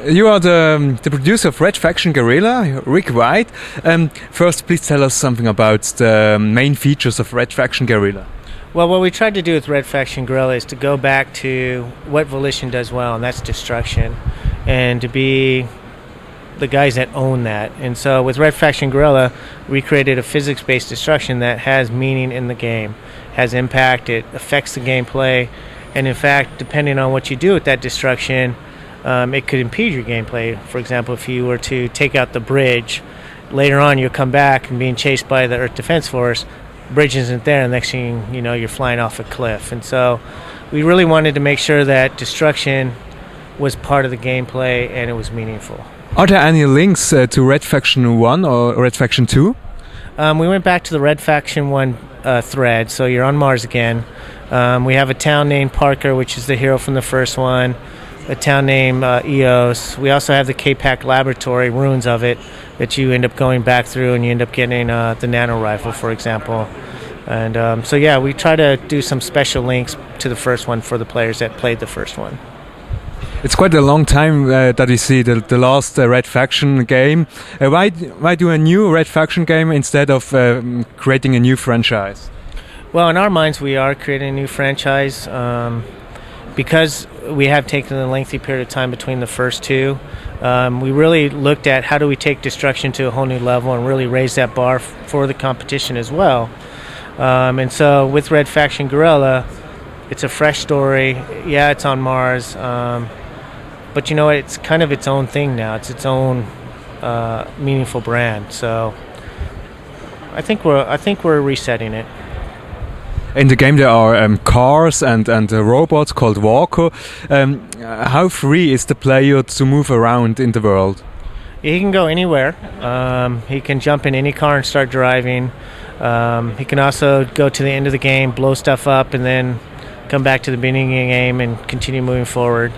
You are the producer of Red Faction Guerrilla, Rick White. First, please tell us something about the main features of Red Faction Guerrilla. Well, what we tried to do with Red Faction Guerrilla is to go back to what Volition does well, and that's destruction, and to be the guys that own that. And so with Red Faction Guerrilla, we created a physics-based destruction that has meaning in the game, has impact, it affects the gameplay, and in fact, depending on what you do with that destruction, it could impede your gameplay. For example, if you were to take out the bridge, later on you'll come back and being chased by the Earth Defense Force, bridge isn't there, and next thing you know, you're flying off a cliff. And so we really wanted to make sure that destruction was part of the gameplay and it was meaningful. Are there any links to Red Faction 1 or Red Faction 2? We went back to the Red Faction 1 thread, so you're on Mars again. We have a town named Parker, which is the hero from the first one, a town named Eos. We also have the K-Pac laboratory, ruins of it, that you end up going back through and you end up getting the nano rifle, for example. And so yeah, we try to do some special links to the first one for the players that played the first one. It's quite a long time that you see the last Red Faction game. Why do a new Red Faction game instead of creating a new franchise? Well, in our minds, we are creating a new franchise because we have taken a lengthy period of time between the first two. We really looked at how do we take destruction to a whole new level and really raise that bar for the competition as well. And so with Red Faction Guerrilla, it's a fresh story. Yeah, it's on Mars, but you know, it's kind of its own thing now. It's its own meaningful brand. So I think we're resetting it. In the game there are cars and robots called Walker. How free is the player to move around in the world? He can go anywhere. He can jump in any car and start driving. He can also go to the end of the game, blow stuff up, and then come back to the beginning of the game and continue moving forward.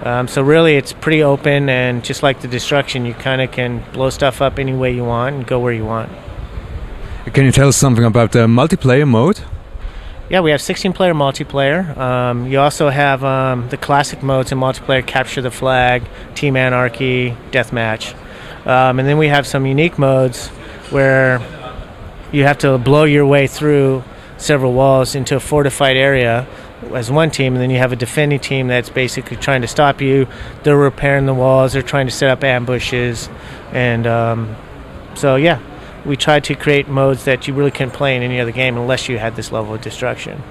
So really it's pretty open, and just like the destruction, you kind of can blow stuff up any way you want and go where you want. Can you tell us something about the multiplayer mode? Yeah, we have 16-player multiplayer. You also have the classic modes in multiplayer: Capture the Flag, Team Anarchy, Deathmatch. And then we have some unique modes where you have to blow your way through several walls into a fortified area as one team, and then you have a defending team that's basically trying to stop you. They're repairing the walls, they're trying to set up ambushes. And so, yeah. We tried to create modes that you really couldn't play in any other game unless you had this level of destruction.